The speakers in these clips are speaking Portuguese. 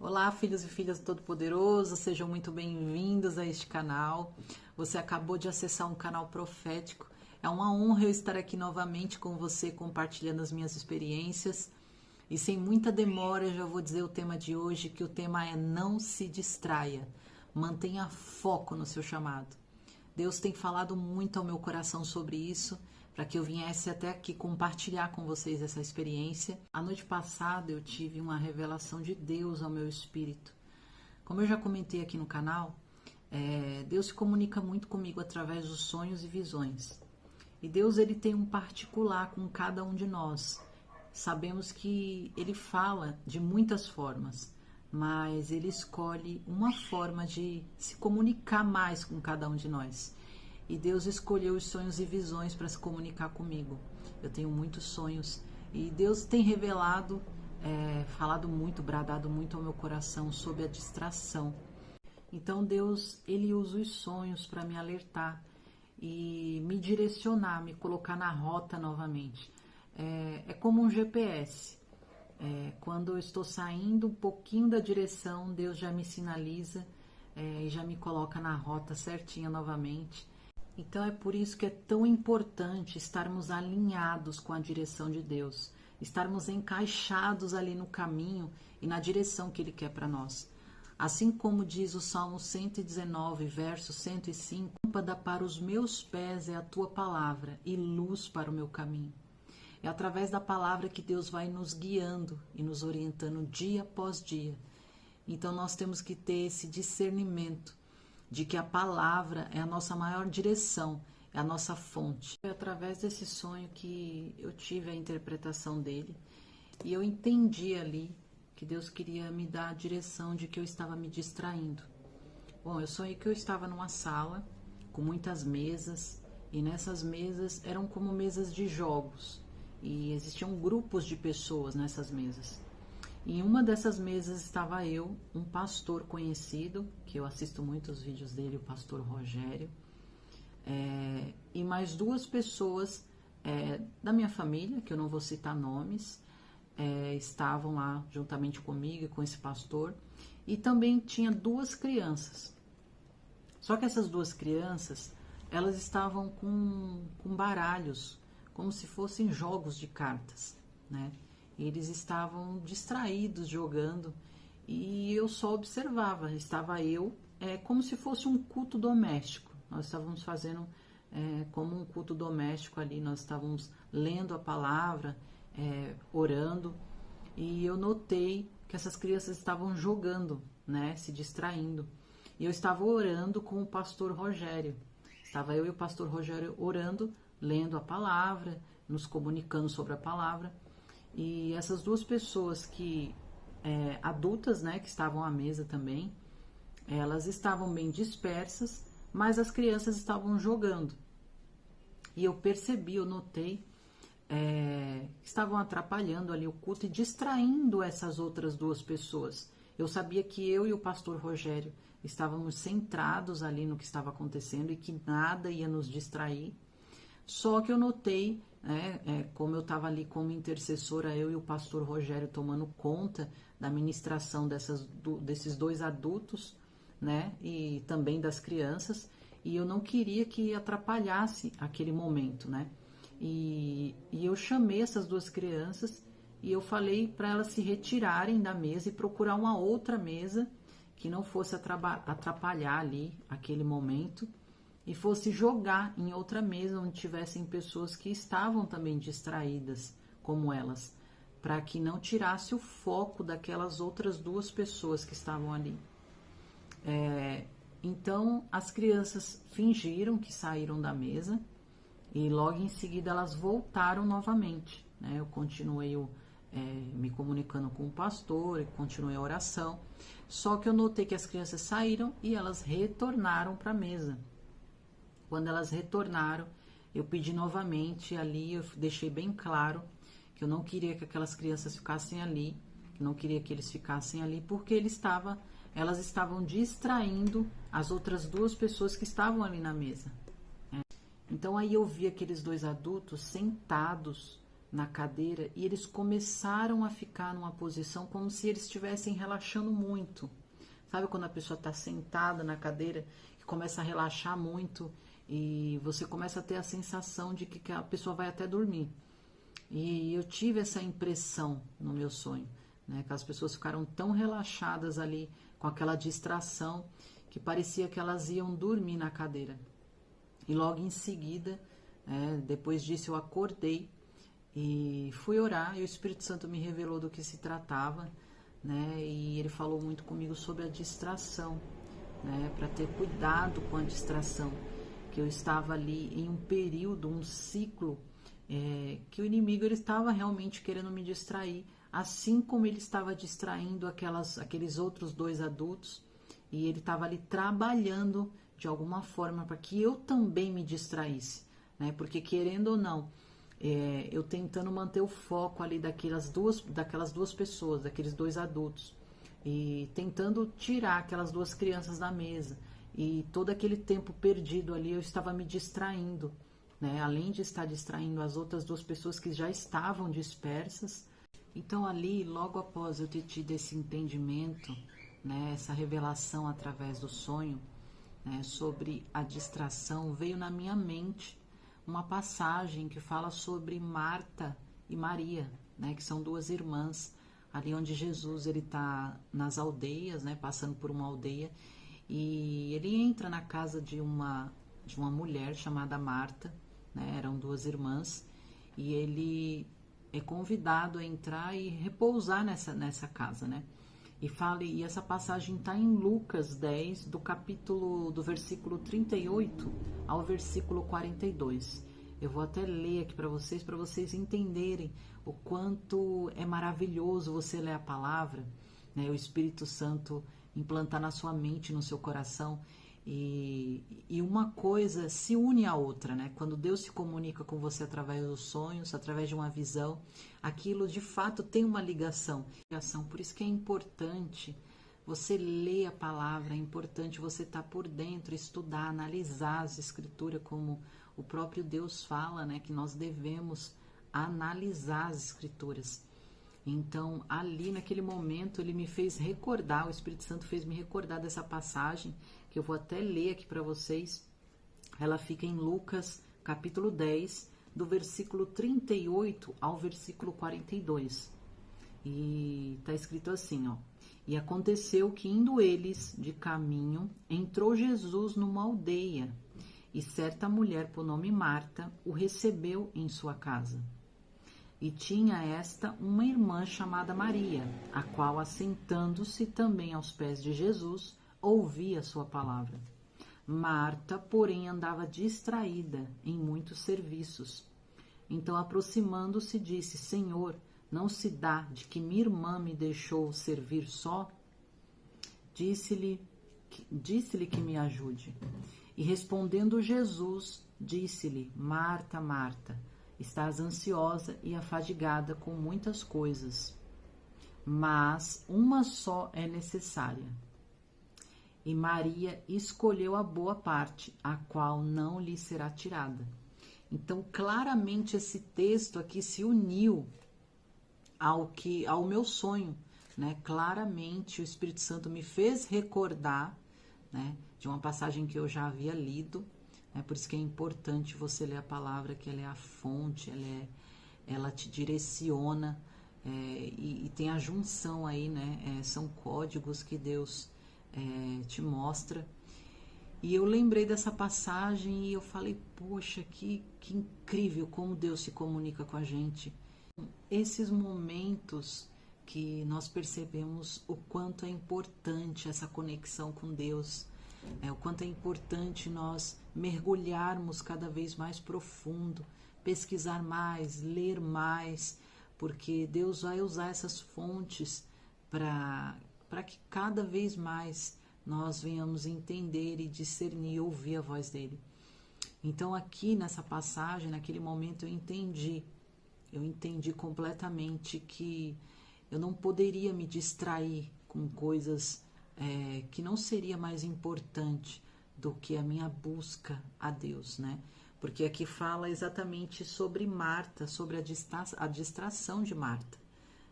Olá, filhos e filhas do Todo-Poderoso, sejam muito bem-vindos a este canal. Você acabou de acessar um canal profético. É uma honra eu estar aqui novamente com você, compartilhando as minhas experiências. E sem muita demora, eu já vou dizer o tema de hoje, que o tema é não se distraia. Mantenha foco no seu chamado. Deus tem falado muito ao meu coração sobre isso, para que eu viesse até aqui compartilhar com vocês essa experiência. A noite passada eu tive uma revelação de Deus ao meu espírito. Como eu já comentei aqui no canal, Deus se comunica muito comigo através dos sonhos e visões. E Deus ele tem um particular com cada um de nós. Sabemos que Ele fala de muitas formas, mas Ele escolhe uma forma de se comunicar mais com cada um de nós. E Deus escolheu os sonhos e visões para se comunicar comigo. Eu tenho muitos sonhos e Deus tem revelado, falado muito, bradado muito ao meu coração sobre a distração. Então Deus, Ele usa os sonhos para me alertar e me direcionar, me colocar na rota novamente. É como um GPS. Quando eu estou saindo um pouquinho da direção, Deus já me sinaliza e já me coloca na rota certinha novamente. Então é por isso que é tão importante estarmos alinhados com a direção de Deus, estarmos encaixados ali no caminho e na direção que Ele quer para nós. Assim como diz o Salmo 119, verso 105, lâmpada para os meus pés é a Tua palavra e luz para o meu caminho. É através da palavra que Deus vai nos guiando e nos orientando dia após dia. Então nós temos que ter esse discernimento de que a palavra é a nossa maior direção, é a nossa fonte. Foi através desse sonho que eu tive a interpretação dele e eu entendi ali que Deus queria me dar a direção de que eu estava me distraindo. Bom, eu sonhei que eu estava numa sala com muitas mesas e nessas mesas eram como mesas de jogos e existiam grupos de pessoas nessas mesas. Em uma dessas mesas estava eu, um pastor conhecido, que eu assisto muitos vídeos dele, o pastor Rogério, e mais duas pessoas da minha família, que eu não vou citar nomes, estavam lá juntamente comigo e com esse pastor, e também tinha duas crianças. Só que essas duas crianças, elas estavam com baralhos, como se fossem jogos de cartas, né? Eles estavam distraídos jogando e eu só observava. Estava eu, como se fosse um culto doméstico. Nós estávamos fazendo como um culto doméstico ali. Nós estávamos lendo a palavra, orando. E eu notei que essas crianças estavam jogando, né, se distraindo. E eu estava orando com o pastor Rogério. Estava eu e o pastor Rogério orando, lendo a palavra, nos comunicando sobre a palavra. E essas duas pessoas que, adultas, né, que estavam à mesa também, elas estavam bem dispersas, mas as crianças estavam jogando. E eu percebi, eu notei, que estavam atrapalhando ali o culto e distraindo essas outras duas pessoas. Eu sabia que eu e o pastor Rogério estávamos centrados ali no que estava acontecendo e que nada ia nos distrair. Só que eu notei, como eu estava ali como intercessora, eu e o pastor Rogério tomando conta da ministração desses dois adultos, né, e também das crianças, e eu não queria que atrapalhasse aquele momento, né, e eu chamei essas duas crianças e eu falei para elas se retirarem da mesa e procurar uma outra mesa que não fosse atrapalhar ali aquele momento, e fosse jogar em outra mesa onde tivessem pessoas que estavam também distraídas como elas, para que não tirasse o foco daquelas outras duas pessoas que estavam ali. Então as crianças fingiram que saíram da mesa e logo em seguida elas voltaram novamente, né? Eu continuei me comunicando com o pastor e continuei a oração, só que eu notei que as crianças saíram e elas retornaram para a mesa. Quando elas retornaram, eu pedi novamente ali, eu deixei bem claro que eu não queria que aquelas crianças ficassem ali, que não queria que eles ficassem ali, porque elas estavam distraindo as outras duas pessoas que estavam ali na mesa. Então aí eu vi aqueles dois adultos sentados na cadeira e eles começaram a ficar numa posição como se eles estivessem relaxando muito. Sabe quando a pessoa está sentada na cadeira e começa a relaxar muito e você começa a ter a sensação de que a pessoa vai até dormir. E eu tive essa impressão no meu sonho, né? Que as pessoas ficaram tão relaxadas ali com aquela distração que parecia que elas iam dormir na cadeira. E logo em seguida, depois disso eu acordei e fui orar e o Espírito Santo me revelou do que se tratava, né? E ele falou muito comigo sobre a distração, né? Para ter cuidado com a distração, que eu estava ali em um período, um ciclo, que o inimigo ele estava realmente querendo me distrair, assim como ele estava distraindo aqueles outros 2 adultos, e ele estava ali trabalhando de alguma forma para que eu também me distraísse, né? Porque querendo ou não, eu tentando manter o foco ali daquelas duas pessoas, daqueles 2 adultos, e tentando tirar aquelas 2 crianças da mesa, e todo aquele tempo perdido ali eu estava me distraindo, né? Além de estar distraindo as outras 2 pessoas que já estavam dispersas. Então ali, logo após eu ter tido esse entendimento, né, essa revelação através do sonho, né, sobre a distração, veio na minha mente uma passagem que fala sobre Marta e Maria, né, que são 2 irmãs, ali onde Jesus ele está nas aldeias, né, passando por uma aldeia, e ele entra na casa de uma mulher chamada Marta, né, eram 2 irmãs, e ele é convidado a entrar e repousar nessa casa, né? E essa passagem está em Lucas 10, do versículo 38 ao versículo 42. Eu vou até ler aqui para vocês entenderem o quanto é maravilhoso você ler a palavra, né? O Espírito Santo implantar na sua mente, no seu coração. E uma coisa se une à outra, né? Quando Deus se comunica com você através dos sonhos, através de uma visão, aquilo de fato tem uma ligação. Por isso que é importante você ler a palavra, é importante você estar por dentro, estudar, analisar as escrituras, como o próprio Deus fala, né? Que nós devemos analisar as escrituras. Então, ali naquele momento, ele me fez recordar, o Espírito Santo fez me recordar dessa passagem, que eu vou até ler aqui para vocês. Ela fica em Lucas, capítulo 10, do versículo 38 ao versículo 42. E está escrito assim, ó. E aconteceu que, indo eles de caminho, entrou Jesus numa aldeia, e certa mulher, por nome Marta, o recebeu em sua casa. E tinha esta uma irmã chamada Maria, a qual, assentando-se também aos pés de Jesus, ouvia sua palavra. Marta, porém, andava distraída em muitos serviços. Então, aproximando-se, disse: Senhor, não se dá de que minha irmã me deixou servir só? Disse-lhe que me ajude. E respondendo Jesus, disse-lhe: Marta, Marta, estás ansiosa e afadigada com muitas coisas, mas uma só é necessária. E Maria escolheu a boa parte, a qual não lhe será tirada. Então, claramente esse texto aqui se uniu ao meu sonho, né? Claramente o Espírito Santo me fez recordar, né, de uma passagem que eu já havia lido. Por isso que é importante você ler a palavra, que ela é a fonte, ela te direciona, e tem a junção aí, né? São códigos que Deus te mostra. E eu lembrei dessa passagem e eu falei, poxa, que incrível como Deus se comunica com a gente. Esses momentos que nós percebemos o quanto é importante essa conexão com Deus, o quanto é importante nós mergulharmos cada vez mais profundo, pesquisar mais, ler mais, porque Deus vai usar essas fontes para que cada vez mais nós venhamos entender e discernir e ouvir a voz dele. Então aqui nessa passagem, naquele momento eu entendi completamente que eu não poderia me distrair com coisas que não seria mais importante do que a minha busca a Deus, né? porque aqui fala exatamente sobre Marta, sobre a distração de Marta,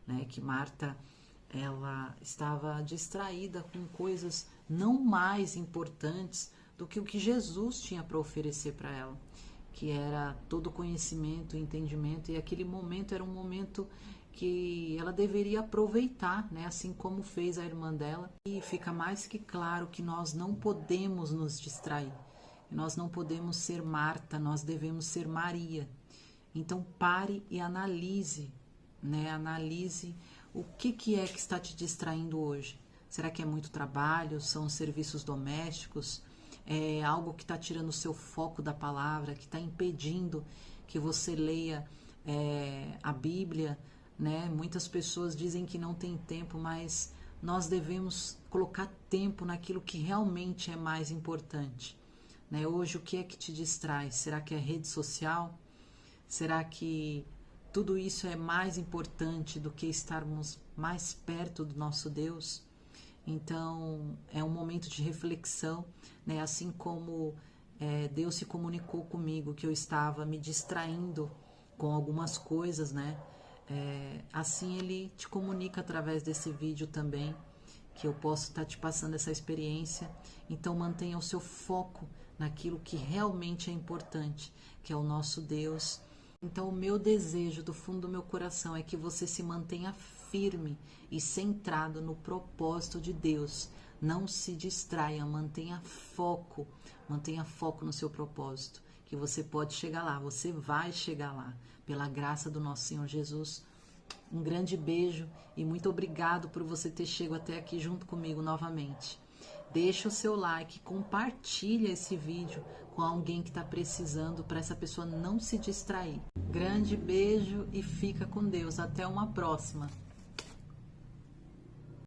né? Que Marta, ela estava distraída com coisas não mais importantes do que o que Jesus tinha para oferecer para ela, que era todo conhecimento, entendimento, e aquele momento era um momento que ela deveria aproveitar, né? Assim como fez a irmã dela. E fica mais que claro que nós não podemos nos distrair, nós não podemos ser Marta, nós devemos ser Maria. Então pare e analise, né? Analise o que é que está te distraindo hoje. Será que é muito trabalho? São serviços domésticos? É algo que está tirando o seu foco da palavra, que está impedindo que você leia a Bíblia, né? Muitas pessoas dizem que não tem tempo, mas nós devemos colocar tempo naquilo que realmente é mais importante, né? Hoje, o que é que te distrai? Será que é rede social? Será que tudo isso é mais importante do que estarmos mais perto do nosso Deus? Então, é um momento de reflexão, né? Assim como Deus se comunicou comigo, que eu estava me distraindo com algumas coisas, né? Assim Ele te comunica através desse vídeo também, que eu posso estar te passando essa experiência. Então, mantenha o seu foco naquilo que realmente é importante, que é o nosso Deus. Então, o meu desejo do fundo do meu coração é que você se mantenha firme e centrado no propósito de Deus. Não se distraia, mantenha foco no seu propósito, que você pode chegar lá, você vai chegar lá, pela graça do nosso Senhor Jesus. Um grande beijo e muito obrigado por você ter chegado até aqui junto comigo novamente. Deixa o seu like, compartilha esse vídeo com alguém que está precisando, para essa pessoa não se distrair. Grande beijo e fica com Deus. Até uma próxima.